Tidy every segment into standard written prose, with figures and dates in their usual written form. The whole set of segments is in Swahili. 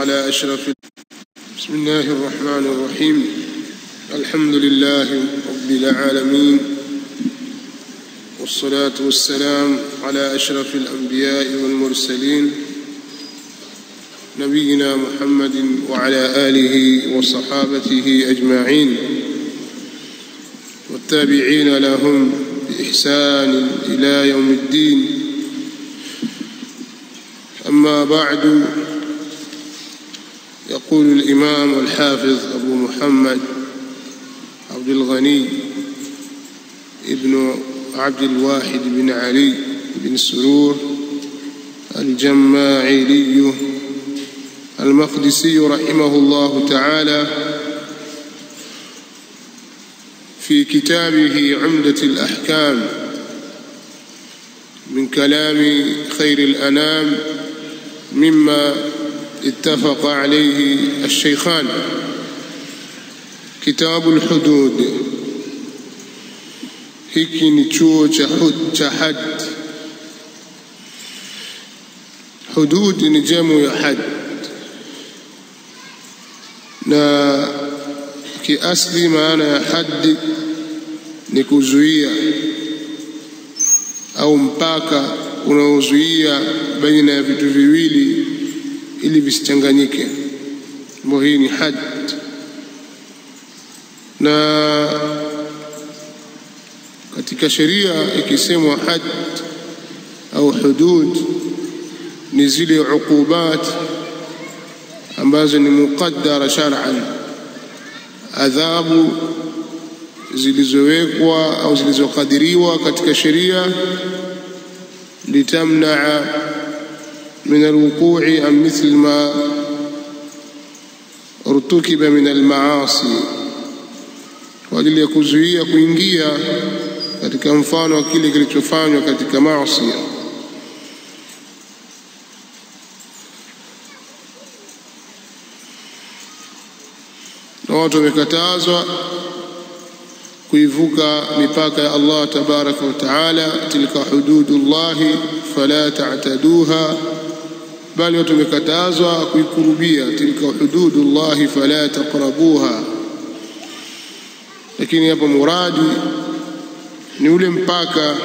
على أشرف. بسم الله الرحمن الرحيم. الحمد لله رب العالمين، والصلاة والسلام على أشرف الأنبياء والمرسلين نبينا محمد وعلى آله وصحابته أجمعين والتابعين لهم بإحسان إلى يوم الدين. أما بعد، يقول الإمام الحافظ أبو محمد عبد الغني ابن عبد الواحد بن علي بن سرور الجماعيلي المقدسي رحمه الله تعالى في كتابه عمدة الأحكام من كلام خير الأنام مما اتفق عليه الشيخان، كتاب الحدود. hiki ni chuo cha had. Hudud ni jamu ya had, na kiasli maana ya had ni kuzuia au mpaka unaozuia baina ya vitu viwili ili visichanganyike. Hii ni had. Na katika sheria ikisemwa had au hudud ni zile uqubat ambazo ni muqaddara shar'an, adhabu zilizowekwa au zilizokadiriwa katika sheria litamna'a min alwuqu'i an mithl ma urtukiba min almaasi, kwa ajili ya kuzuia kuingia katika mfano wa kile kilichofanywa katika maasi. Na watu wamekatazwa kuivuka mipaka ya Allah tabaraka wa taala, tilka hududullahi fala ta'taduha, bali watu wamekatazwa kuikurubia tilka hududullahi fala taqrabuha. Lakini hapo muradi ni ule mpaka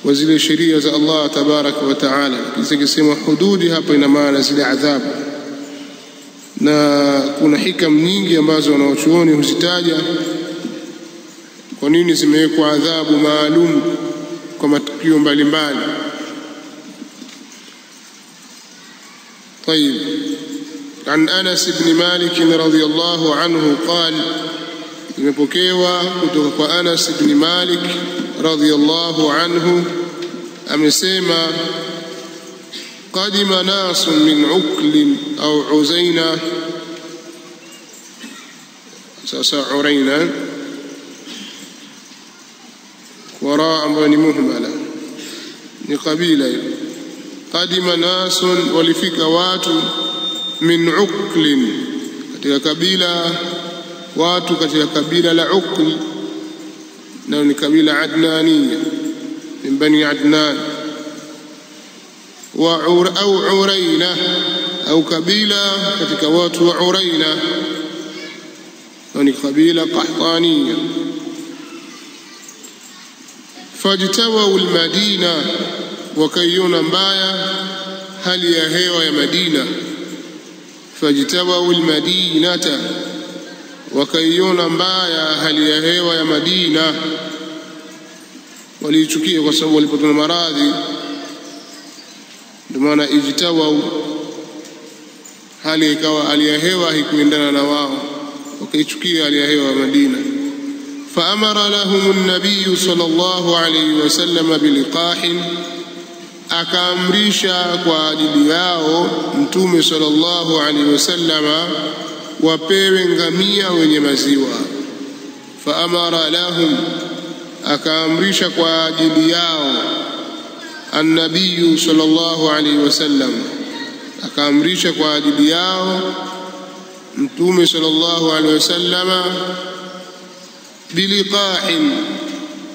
wa zile sheria za Allah tabaraka wa taala. Kisema hududi hapa ina maana zile adhabu, na kuna hikam nyingi ambazo wanaochuoni huzitaja kwa nini zimewekwa adhabu maalum kwa matukio mbalimbali. طيب، عن أنس بن مالك رضي الله عنه قال، imepokewa kutoka kwa Anas ibn Malik radhiyallahu anhu amesema, qadima nasun min Ukl au Uzaina, sasa Uraina wara ambayo ni muhmala, ni kabila hiyo. Qadima nasun, walifika watu, min Ukl, katika kabila, watu katika kabila la Ukl, na ni kabila Adnaniya min bani Adnan, au Uraina, au kabila katika watu wa Uraina, na ni kabila Qahtaniya. Fajtawau almadina, wakaiona mbaya hali ya hewa ya Madina. Fajtawau almadinata, wakaiona mbaya hali ya hewa ya Madina. Waliichukia kwa sababu walipatwa na maradhi, ndio maana ijtawau, hali ikawa hali ya hewa haikuendana na wao, wakaichukia hali ya hewa ya Madina. Faamara lahum an-nabiy sallallahu alayhi wasallam biliqahin, akaamrisha kwa ajili yao Mtume sallallahu alayhi wasallam wapewe ngamia wenye maziwa. Faamara lahum, akaamrisha kwa ajili yao an-nabiy sallallahu alayhi wasallam, akaamrisha kwa ajili yao Mtume sallallahu alayhi wasallam biliqahin,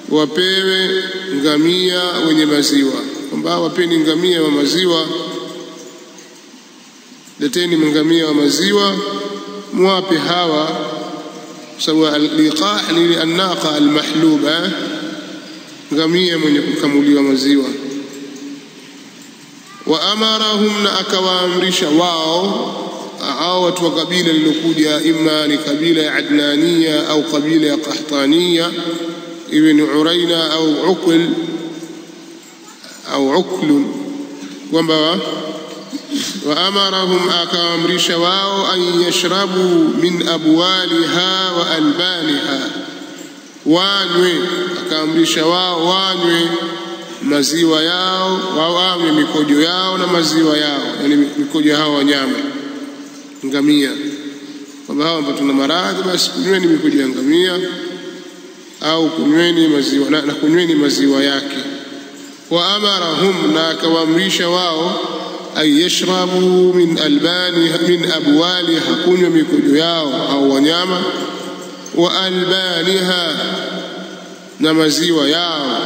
wapewe ngamia wenye maziwa, kwamba wapeni ngamia wa maziwa leteni ngamia wa maziwa muwape hawa, sababu al-liqah ni an-naqa al-mahluba, ngamia mwenye kukamuliwa maziwa. Wa amarahum, na akawaamrisha wao hao watu wa kabila lilokuja, imma ni kabila ya Adnania au kabila ya Qahtania, iwe ni Uraina au Uql au Uql, kwamba وأمرهم أكامرش واو أن يشربوا من أبوالها وألبانها، وانوي أكامرش واو وانوي maziwa yao, wawe mikojo yao na maziwa yao, yani mikojo hao wanyama ngamia, kwamba hao ambao tuna maradhi basi kunyweni mikojo ya ngamia au kunyweni maziwa na kunyweni maziwa yake. Wa amarahum, na akawaamrisha wao ay yashrabu min albaniha, min abwaliha, kunywa mikojo yao au wanyama, wa albaniha, na maziwa yao.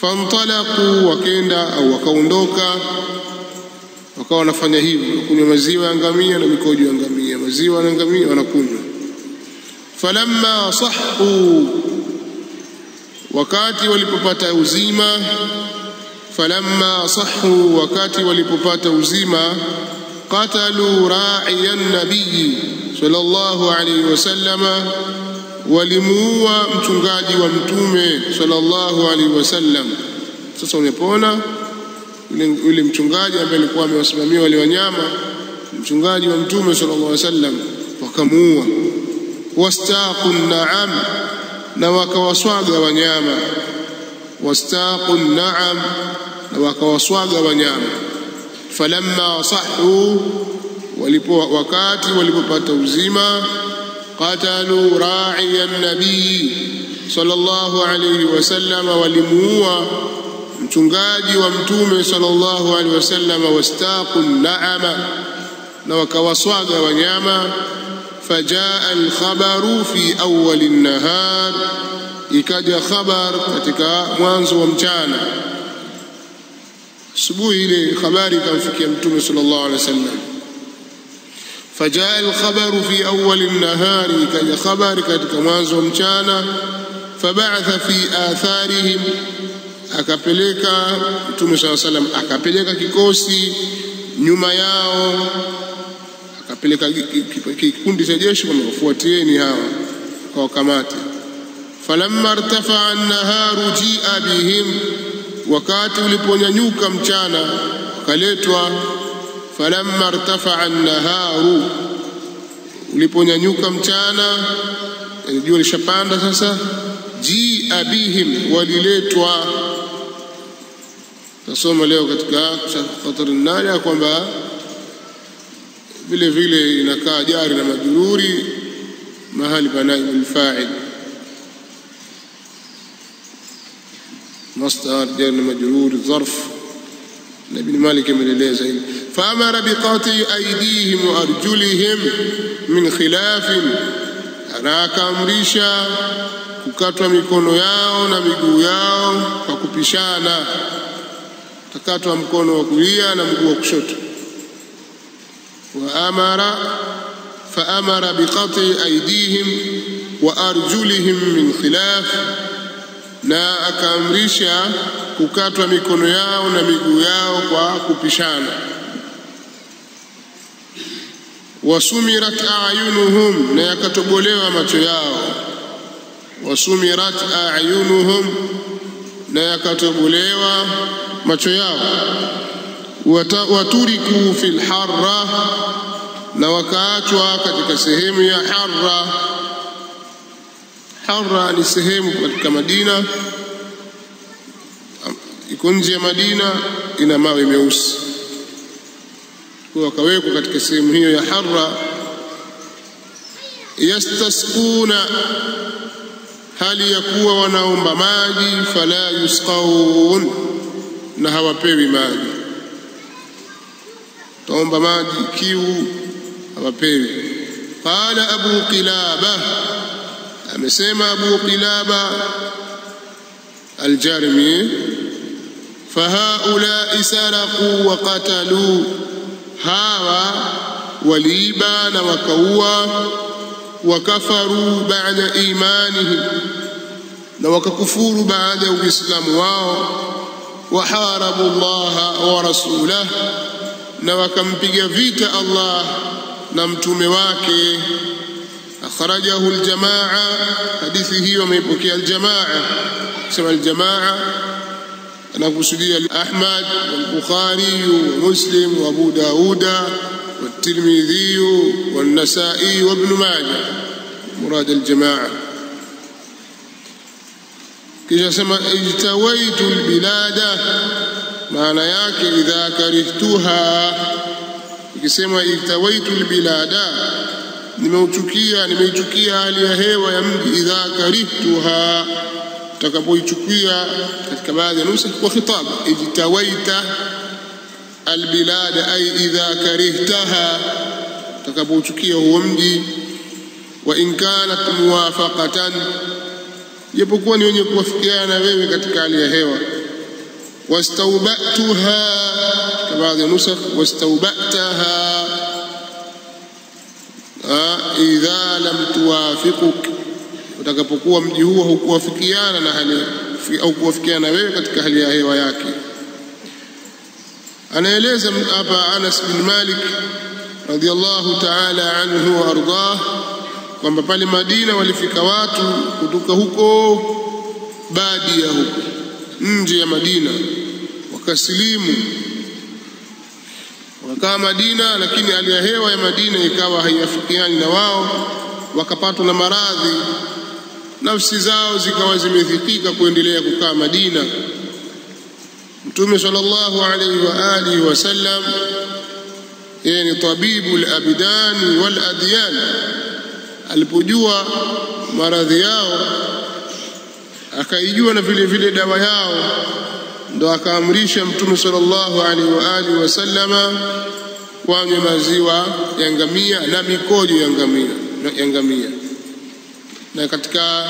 Fantalaqu, wakenda au wakaondoka, wakawa wanafanya hivyo, kunywa maziwa ya ngamia na mikojo ya ngamia, maziwa na ngamia wanakunywa. Falamma sahhu, wakati walipopata uzima, falamma sahhu, wakati walipopata uzima, qatalu ra'iyan nabii sallallahu alayhi wasallama, walimuua mchungaji wa mtume sallallahu alaihi wasallam. Sasa umepona yule mchungaji ambaye alikuwa amewasimamia wale wanyama, mchungaji wa mtume sallallahu alaihi wasallam, wakamuua. Wastaqu na'am, na wakawaswaga wanyama. Wastaqu na'am, na wakawaswaga wanyama. Falamma sahhu, wakati walipopata uzima, qatalu ra'iyan nabii sallallahu alayhi wasallam, walimuua mchungaji wa mtume sallallahu alayhi wasallam. Wastaqu na'ama, na wakawaswaga wanyama. Fajaa al-khabaru fi awwal an-nahar, ikaja khabar katika mwanzo wa mchana. Asubuhi ile habari ikamfikia mtume sallallahu alayhi wasallam. فجاء الخبر في أول النهار، كان خبر katika mwanzo mchana. فبعث في آثارهم، akapeleka Mtume صلى الله عليه وسلم, akapeleka kikosi nyuma yao, akapeleka kikundi cha jeshi kwamba wafuatieni hawa kwa kamati. falamma irtafa'a an-naharu ji'a bihim, wakati uliponyanyuka mchana wakaletwa. falamma irtafa'a an-naharu, uliponyanyuka mchana, jua lishapanda sasa. Ji'a bihim, waliletwa. Tasoma leo katika Qatar an-Naya kwamba vile vile inakaa jari na majruri mahali pa naib al-fa'il, masdar jari na majruri dharf. Ibn Malik ameeleza hili. فأمر بقطع أيديهم وأرجلهم من خلاف، na akaamrisha kukatwa mikono yao na miguu yao kwa kupishana. Takatwa mkono wa kulia na mguu wa kushoto. فأمر بقطع أيديهم وأرجلهم من خلاف، na akaamrisha kukatwa mikono yao na miguu yao kwa kupishana. Wasumirat a'yunuhum, na yakatobolewa macho yao. Wasumirat a'yunuhum, na yakatobolewa macho yao. Waturiku fil harra, na wakaachwa katika sehemu ya harra. Harra ni sehemu katika Madina, iko nje ya Madina, ina mawe meusi. Kwa wakawekwa katika sehemu hiyo ya harra. Yastasquna, hali ya kuwa wanaomba maji. Fala yusqaun, na hawapewi maji. Taomba maji, kiu, hawapewi. Qala Abu Qilaba, amesema Abu Qilaba al-Jarmi, fahaulai saraqu wa qatalu, hawa waliiba na wakaua, wakafaru ba'da imanihim, na wakakufuru baada ya uislamu wao, waharabu Allaha wa rasulahu, na wakampiga vita Allah na mtume wake. Akhrajahu aljamaa, hadithi hiyo ameipokea aljamaa. Sema aljamaa anakusudia Ahmad wal-Bukhari wa Muslim wa Abu Dauda wa Tirmidhi wa An-Nasa'i wa Ibn Majah, murad aljamaa. Kisha sema ijtawaitu albilada, maana yake idha karihtuha. Ikisema ijtawaitu albilada, nimeichukia hali ya hewa ya mji. Idha karihtuha, utakapoichukia katika baadhi ya nusa kwa khitab. Ijtawaita albilada ay idha karihtaha, utakapoichukia huo mji. Wa in kanat muwafaqatan, japokuwa ni wenye kuwafikiana na wewe katika hali ya hewa. Wastawba'tuha, katika baadhi ya nusa wastawba'taha idha lam tuwafiquk, utakapokuwa mji huo hukuwafikiana na hali au kuwafikiana wewe katika hali ya hewa yake. Anaeleza hapa Anas bin Malik radhiyallahu ta'ala anhu wa ardhah kwamba pale Madina walifika watu kutoka huko badia, huko nje ya Madina, wakasilimu wakakaa Madina, lakini hali ya hewa ya Madina ikawa haiafikiani na wao, wakapatwa na maradhi, nafsi zao zikawa zimethikika kuendelea kukaa Madina. Mtume sallallahu alayhi wa alihi wasallam, yeye ni tabibul abdani wal adyan, alipojua maradhi yao akaijua na vile vile dawa yao, ndo akaamrisha Mtume sallallahu alaihi wa alihi wasallama wanywe maziwa ya ngamia na mikojo ya ngamia. Na katika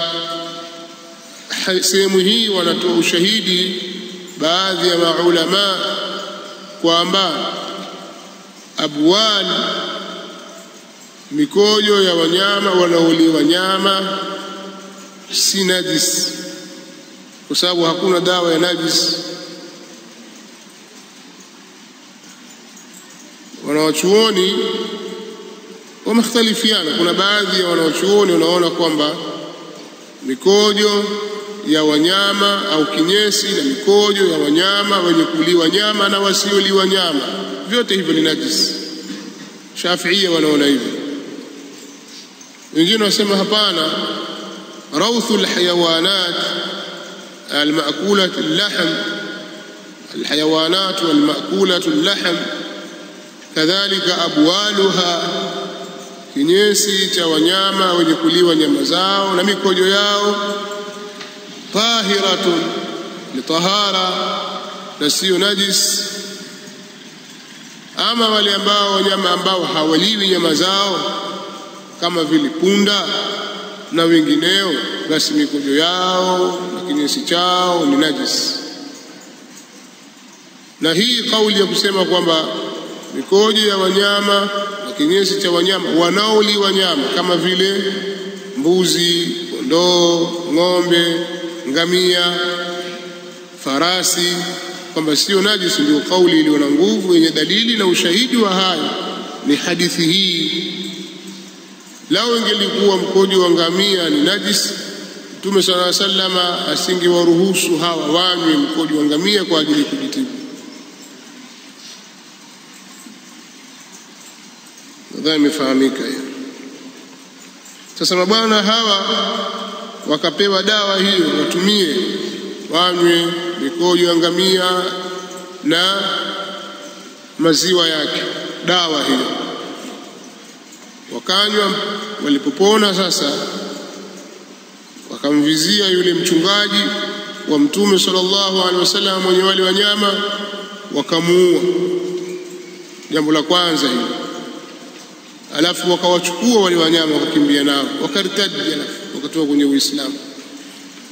sehemu hii wanatoa ushahidi baadhi ya maulama kwamba abwal, mikojo ya wanyama wanaoliwa nyama, si najis, kwa sababu hakuna dawa ya najis. Wanawachuoni wamekhtalifiana. Kuna baadhi ya wanawachuoni wanaona kwamba mikojo ya wanyama au kinyesi na mikojo ya wanyama wenye kuliwa nyama na wasioliwa nyama, vyote hivyo ni najis. Shafiia wanaona hivyo. Wengine wasema hapana, rawthul hayawanat المأكولة اللحم، الحيوانات والمأكولة اللحم، كذلك أبوالها، kinyesi cha wanyama wenye kuliwa nyama zao na mikojo yao, tahiratun litahara, na sio najis. Ama wale ambao wanyama ambao hawaliwi nyama zao kama vile punda na wengineo, basi mikojo yao na kinyesi chao ni najis. Na hii kauli ya kusema kwamba mikojo ya wanyama na kinyesi cha wanyama wanaoliwa nyama kama vile mbuzi, kondoo, ng'ombe, ngamia, farasi, kwamba sio najis, ndio kauli iliyo na nguvu yenye dalili, na ushahidi wa hayo ni hadithi hii. Lao ingelikuwa mkojo wa ngamia ni najis, Mtume sallallahu alaihi wasallam asingewaruhusu hawa wanywe mkojo wa ngamia kwa ajili ya kujitibu. Nadhani imefahamika hiyo. Sasa mabwana hawa wakapewa dawa hiyo, watumie, wanywe mikojo ya ngamia na maziwa yake, dawa hiyo. Wakanywa, walipopona sasa wakamvizia yule mchungaji wa Mtume sallallahu alaihi wasallam mwenye wale wanyama, wakamuua. Jambo la kwanza hilo. Alafu wakawachukua wale wanyama wakakimbia nao, wakartadi, alafu wakatoka kwenye Uislamu.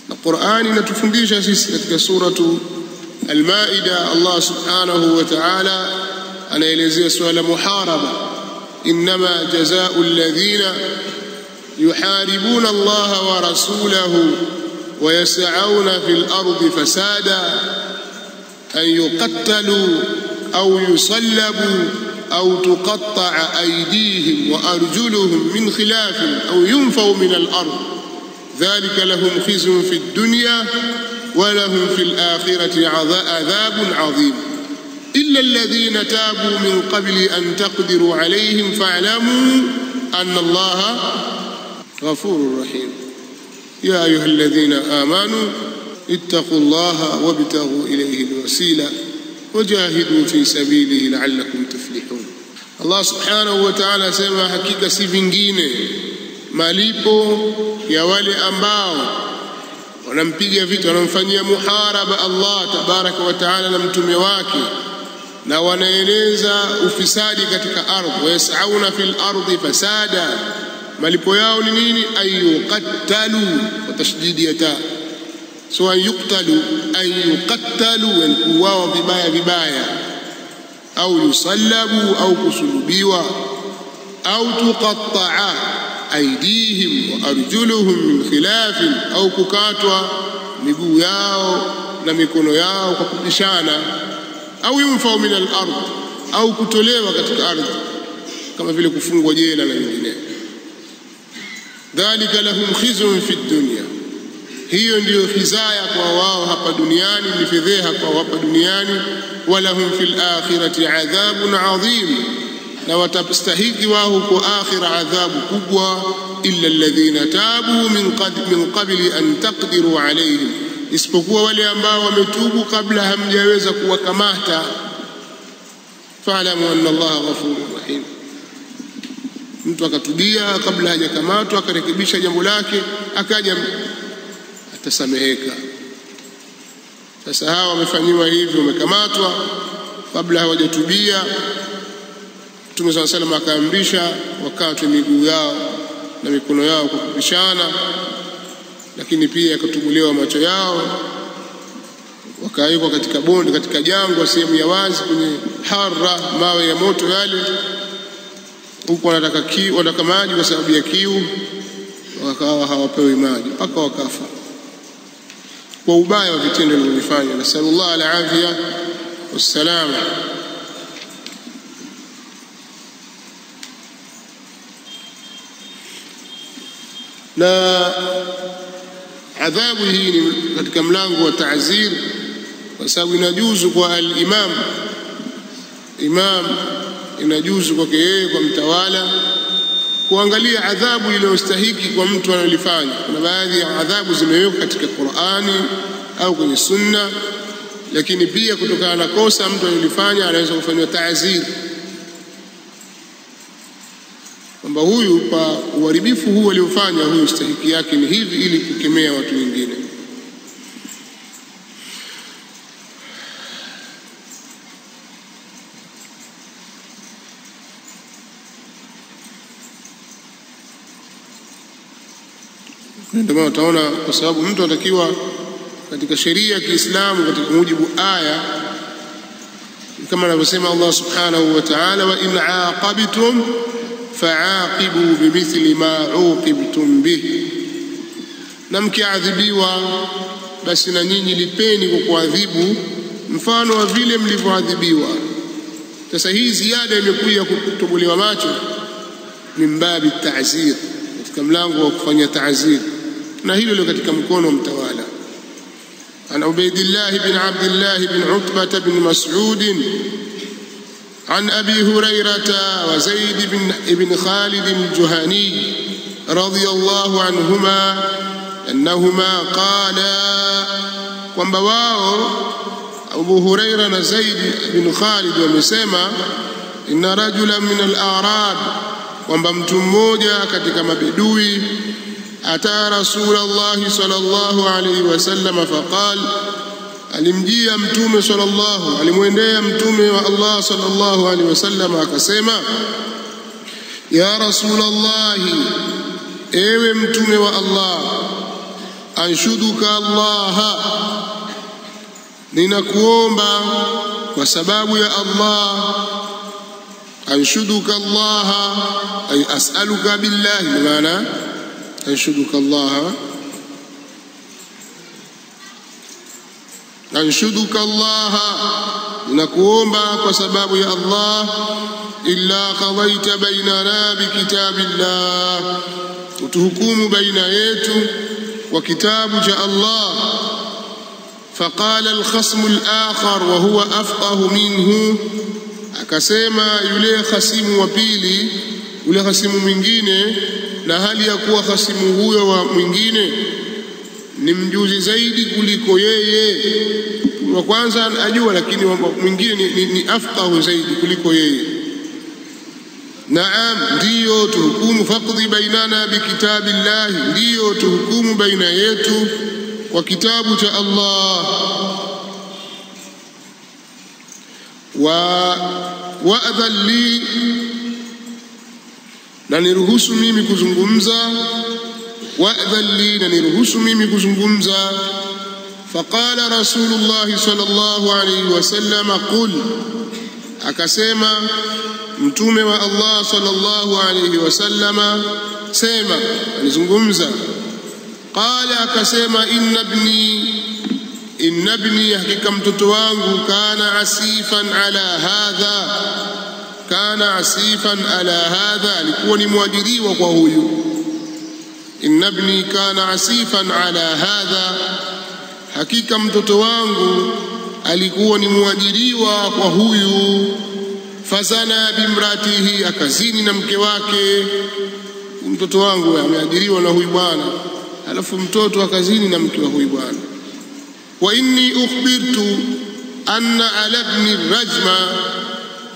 Na Qur'ani inatufundisha sisi katika suratu Al-Maida, Allah subhanahu wa ta'ala anaelezea swala muharaba, innama jazaa'u alladhina yuharibuna Allah wa rasulahu wa yas'auna fil ardi fasada an yuqattalu aw yusallabu أو تقطع أيديهم وأرجلهم من خلاف أو ينفوا من الأرض ذلك لهم خزي في الدنيا ولهم في الآخرة عذاب عظيم إلا الذين تابوا من قبل أن تقدروا عليهم فاعلموا أن الله غفور رحيم يا أيها الذين آمنوا اتقوا الله وابتغوا إليه الوسيلة وجاهدوا في سبيله لعلكم تفلحون. Allah subhanahu wa ta'ala asema hakika si vingine malipo ya wale ambao wanampiga vita, wanamfanyia muharaba Allah tabaraka wa ta'ala na mtume wake, na wanaeneza ufisadi katika ardhi, wayasauna fil ardi fasada. Malipo yao ni nini? Ayuqattalu wa tashdidiyata, so ayuqtalu ayuqattalu, wao vibaya vibaya, au yusallabu au kusulubiwa, au tuqatta'a aydihim wa arjuluhum min khilafin, au kukatwa miguu yao na mikono yao kwa kupishana, au yunfau min al-ard, au kutolewa katika ardhi kama vile kufungwa jela na nyingine. Dhalika lahum khizyun fi dunya, hiyo ndiyo khizaya kwa wao hapa duniani, ni fedheha kwa hapa duniani. Walahum fil akhirati adhabun adhim, na watastahiki wao kwa akhira adhabu kubwa. Illa alladhina tabu min qabli an taqdiru alayhim, isipokuwa wale ambao wametubu kabla hamjaweza kuwakamata. Fa'lamu anna Allaha ghafurur rahim, mtu akatubia kabla hajakamatwa akarekebisha jambo lake akaja atasameheka. Sasa hawa wamefanyiwa hivyo, wamekamatwa kabla hawajatubia. Mtume sallallahu alayhi wasallam akaamrisha wakatwe miguu yao na mikono yao kwa kupishana, lakini pia akatubuliwa macho yao, wakawekwa katika bonde, katika jangwa, sehemu ya wazi, kwenye harra, mawe ya moto yale, huko wanataka maji kwa sababu ya kiu, wakawa hawapewi maji mpaka wakafa kwa ubaya wa vitendo walivyofanya. Nasallallahu al-afia wassalama. Na adhabu hii ni katika mlango wa ta'zir, kwa sababu inajuzu kwa al-imam, inajuzu kwake yeye, kwa mtawala, kuangalia adhabu iliyostahiki kwa mtu analifanya. Kuna baadhi ya adhabu zimewekwa katika Qur'ani au kwenye Sunna, lakini pia kutokana na kosa mtu analifanya anaweza kufanywa ta'zir, kwamba huyu kwa uharibifu huu aliofanya huyu stahiki yake ni hivi, ili kukemea watu wengine. Ndio maana utaona, kwa sababu mtu anatakiwa katika sheria ya Kiislamu, katika mujibu aya, kama anavyosema Allah subhanahu wa ta'ala, wa in aaqabtum fa'aqibu bimithli ma uqibtum bih, na mkiadhibiwa basi na nyinyi lipeni kwa kuadhibu mfano wa vile mlivyoadhibiwa. Sasa hii ziada imekuja kutobolewa macho min babi ta'zir, katika mlango wa kufanya ta'zir, na hilo liko katika mkono wa mtawala. An Ubaydillah ibn Abdullah ibn Utbah ibn Mas'ud عن أبي هريرة وزيد بن خالد الجهني رضي الله عنهما أنهما قالا، kwamba wao Abu Huraira na Zaid bin Khalid wamesema, inna rajulan min al-a'rab, kwamba mtu mmoja katika mabedui, ata Rasulullah sallallahu alayhi wasallam faqal, alimjia mtume sallallahu, alimwendea mtume wa Allah sallallahu alaihi wasallam akasema, ya Rasulullah, ewe mtume wa Allah, anshuduka Allah, ninakuomba kwa sababu ya Allah. Anshuduka Allah ay as'aluka billahi, maana anshuduka Allah, anshuduka Allah, ninakuomba kwa sababu ya Allah. Illa qadaita bainana bikitabillah, utuhukumu baina yetu wa kitabu cha Allah. Faqala al-khasmu al-akhar wa huwa afqahu minhu, akasema yule khasimu wa pili, yule khasimu mwingine, na hali ya kuwa khasimu huyo wa mwingine ni mjuzi zaidi kuliko yeye. Wa kwanza ajua, lakini mwingine ni afqahu zaidi kuliko yeye. Naam, ndiyo tuhukumu. Faqdi bainana bikitabillahi, ndiyo tuhukumu baina yetu kwa kitabu cha Allah. Wa'adhan li, na niruhusu mimi kuzungumza. Wa'adhan li, na niruhusu mimi kuzungumza. Faqala Rasulullah sallallahu alayhi wasallam qul, akasema mtume wa Allah sallallahu alayhi wasallama, sema, alizungumza. Qala, akasema inna ibni, hakika mtoto wangu, kana asifan ala hadha, alikuwa ni mwajiriwa kwa huyu. Inna ibni kana asifan ala hadha, hakika mtoto wangu alikuwa ni mwajiriwa kwa huyu. Fazana bimratihi, akazini na mke wake. Mtoto wangu ameajiriwa na huyu bwana, alafu mtoto akazini na mke wa huyu bwana. Wa inni ukhbirtu anna ala ibni rajma,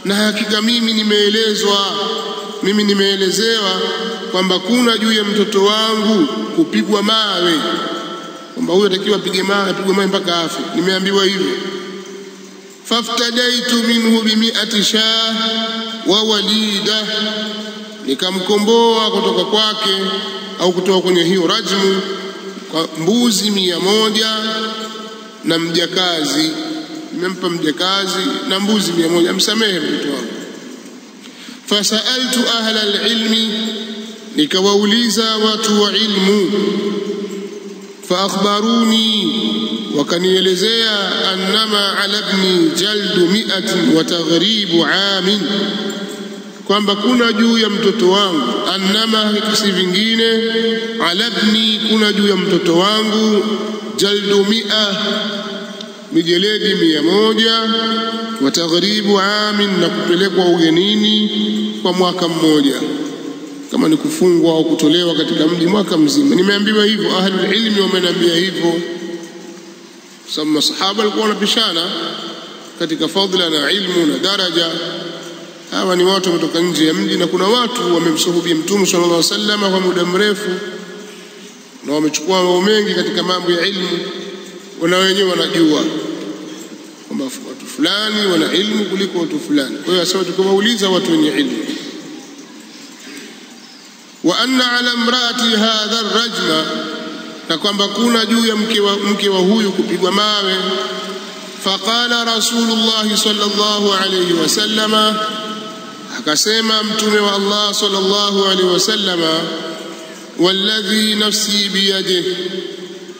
na hakika mimi nimeelezewa kwamba kuna juu ya mtoto wangu kupigwa mawe, kwamba huyo atakiwa apigwe mawe mpaka afe. Nimeambiwa hivyo. Faftadaitu minhu bi100 shah wa walida, nikamkomboa kutoka kwake au kutoka kwenye hiyo rajmu kwa mbuzi 100 na mjakazi. Nimempa mjakazi na mbuzi 100, amsamehe mtoto wangu. Fasaltu ahla alilmi, nikawauliza watu wa ilmu. Faakhbaruni, wakanielezea, annama ala ibni jaldu 100 wa taghribu 'amin, kwamba kuna juu ya mtoto wangu, annama, si vingine, ala ibni, kuna juu ya mtoto wangu, jaldu 100, mijeledi 100, wa taghribu 'amin, na kupelekwa ugenini kwa mwaka mmoja, kama ni kufungwa au kutolewa katika mji mwaka mzima. Nimeambiwa hivyo, ahlul ilmi wameniambia hivyo, sababu masahaba walikuwa wanapishana katika fadhila na ilmu na daraja. Hawa ni watu kutoka nje ya mji, na kuna watu wamemsuhubia Mtume sallallahu alaihi wasallam kwa muda mrefu na wamechukua mambo mengi katika mambo ya ilmu, na wenyewe wanajua kwamba watu fulani wana ilmu kuliko watu fulani. Kwa hiyo sasa tukawauliza watu wenye ilmu. Wa anna ala imraati hadha arrajma, na kwamba kuna juu ya mke wa huyu kupigwa mawe. Faqala Rasulullah sallallahu alayhi wasallama, akasema mtume wa Allah sallallahu alayhi wasallama, walladhi nafsi biyadihi,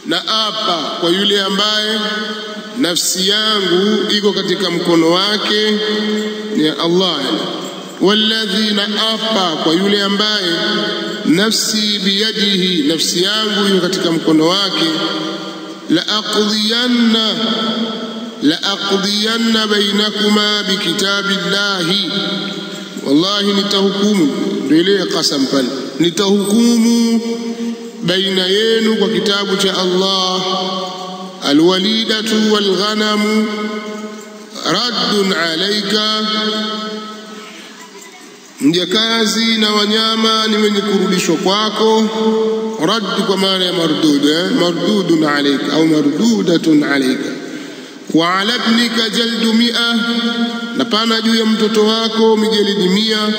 na apa kwa yule ambaye nafsi yangu iko katika mkono wake, ni Allah. Walladhi, na apa kwa yule ambaye nafsi biyadihi, nafsi yangu iko katika mkono wake, la aqdiyanna bainakuma bikitabillahi, wallahi nitahukumu, ndio ile qasam pale, nitahukumu baina yenu kwa kitabu cha Allah. Alwalidatu walghanamu raddun alayka, mjakazi na wanyama ni wenye kurudishwa kwako. Radd kwa maana ya mardud, mardudun alayka au mardudatun alayka. Wa ala ibnika jaldu 100, na pana juu ya mtoto wako mijelidi 100.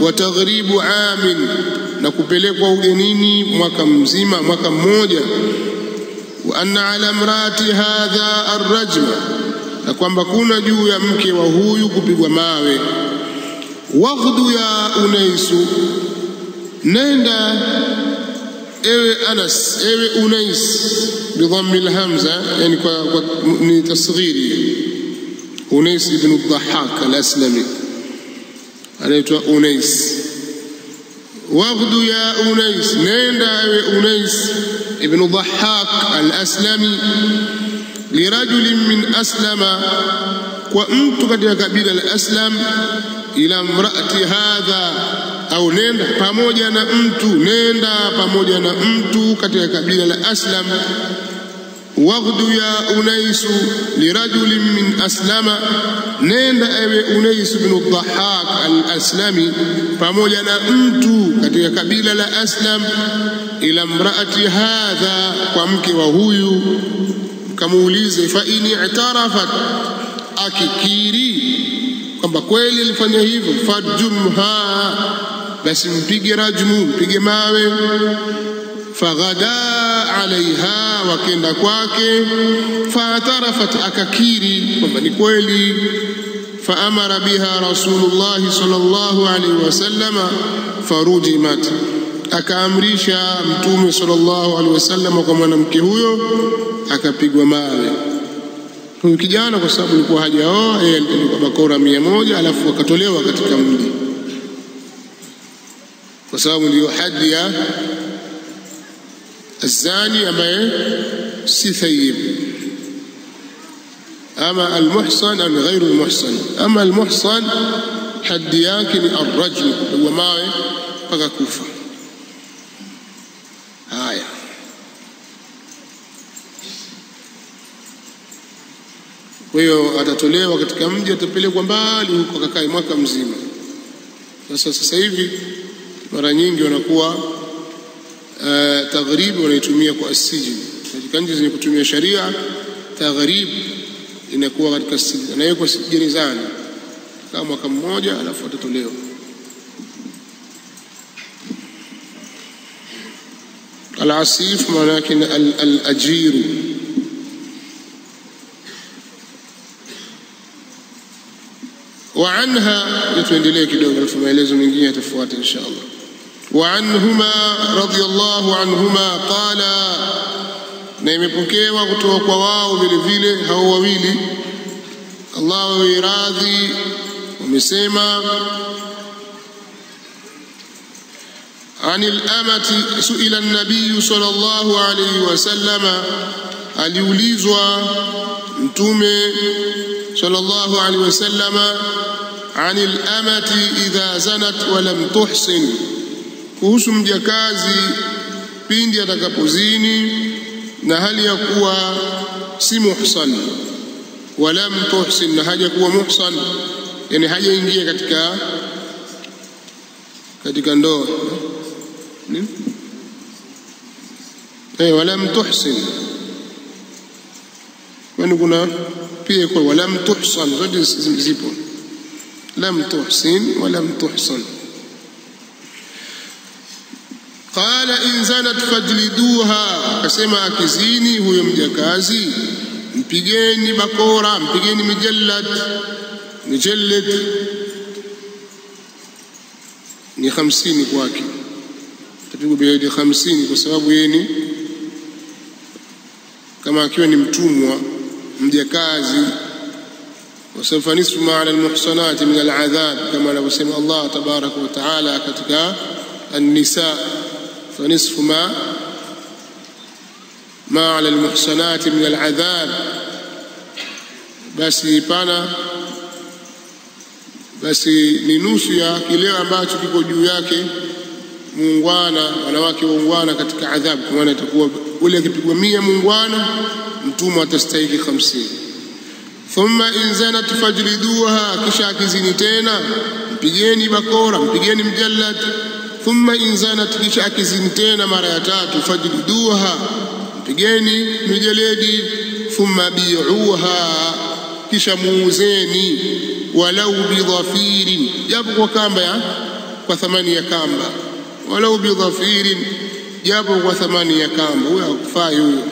Wa taghribu 'amin, na kupelekwa ugenini mwaka mzima, mwaka mmoja. wa anna ala imraati hadha arrajma, na kwamba kuna juu ya mke wa huyu kupigwa mawe. Waghdu ya Unaisu, nenda ewe Anas, ewe Unais, bidhammi alhamza, yani kwa ni tasghiri. Unais ibn al-Dhahhak al-Aslami anaitwa Unais. Waghdu ya Unais, nenda ewe Unais ibn al-Dhahhak al-Aslami, lirajulin min Aslama, kwa mtu katika kabila la Aslam, ila imraati hadha, au nenda pamoja na mtu, nenda pamoja na mtu katika kabila la Aslam. Waghdu ya Unaisu lirajulin min Aslama, nenda ewe Unais ibn al-Dhahhak al-Aslami pamoja na mtu katika kabila la Aslam, ila imraati hadha, kwa mke wa huyu. Kamuulize, fa in i'tarafat, akikiri kwamba kweli alifanya hivyo, fajumha, basi mpige rajmu, mpige mawe. Faghada alaiha, wakenda kwake. Faatarafat, akakiri kwamba ni kweli. Faamara biha Rasulullah sallallahu alaihi wasallama farujimat, akaamrisha Mtume sallallahu alaihi wasallam kwa mwanamke huyo akapigwa mawe. Huyu kijana kwa sababu alikuwa hajaoa, yeye alipigwa bakora 100, alafu akatolewa katika mji, kwa sababu ndio hadi ya الزاني ambaye si thayyib. Ama almuhsan am ghairu almuhsan, ama almuhsan hadi yake ni arrajm, kupigwa mawe mpaka kufa. Haya, kwa hiyo atatolewa katika mji, atapelekwa mbali huko akakae mwaka mzima. Sasa hivi mara nyingi wanakuwa taghrib wanaitumia kwa asijini. Katika nchi zenye kutumia sharia, taghrib inakuwa katika sijini, anawekwa gerezani kama mwaka mmoja, alafu atatolewa. Al-asif maana yake al-ajiru. Wa anha, tuendelee kidogo alafu maelezo mengine yatafuata insha Allah. وعنهما رضي الله عنهما قال, na imepokewa kutoka kwa wao vile vile hao wawili, Allah awe radhi, wamesema, anil amati suila an-nabiy sallallahu alayhi wasallam, aliulizwa Mtume sallallahu alayhi wasallam, anil amati idha zanat wa lam tuhsin, kuhusu mjakazi pindi atakapozini na hali ya kuwa si muhsan, wala mtuhsin, na haja kuwa muhsan, yani hajaingia katika ndoa. Wala mtuhsin, kwani kuna pia kwa wala mtuhsan, zote zipo, lam tuhsin wala mtuhsan. Qala in zanat fajliduha, akasema akizini huyo mjakazi mpigeni bakora, mpigeni mijallad ni 50 kwake, tapigwa biadi 50, kwa sababu yeye ni kama akiwa ni mtumwa mjakazi. Wasafa nisfu ma ala almuhsanati min aladhab, kama anavyosema Allah tabaraka wa taala katika an-nisa, فنصف ما على المحصنات من العذاب, basi ni nusu ya kile ambacho kiko juu yake muungwana, wanawake waungwana katika adhabu. Kwa maana itakuwa ule akipigwa 100 muungwana, mtumwa atastahili 50. Thumma in zanat fajliduha, kisha akizini tena mpigeni bakora, mpigeni mjallad. Thumma in zanat, kisha akizini tena mara ya 3, fajliduha, mpigeni mijeledi. Thumma bi'uha, kisha muuzeni, walau bidhafirin, japo kwa kamba, kwa thamani ya kamba. Walau bidhafirin, japo kwa thamani ya kamba. Huyo hakufai huyo,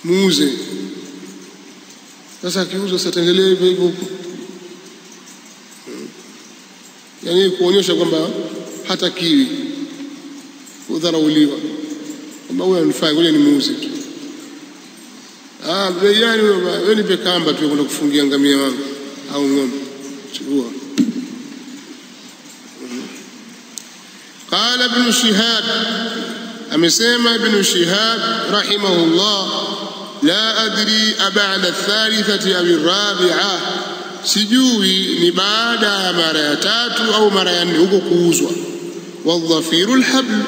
muuze. Sasa akiuza sataendelea hivyo hivyo, yani kuonyesha kwamba hata kiwi udharauliwa, kwamba huyu anifai, ngoja ni muuze tu. Bei gani wewe? Nipe kamba tu kwenda kufungia ngamia wangu au ng'ombe, chukua. قال ابن شهاب أمسيما ابن شهاب رحمه الله لا أدري أبعد الثالثة أو الرابعة سجوي نبادا مريتات أو مريان كوزوا والظفير الحبل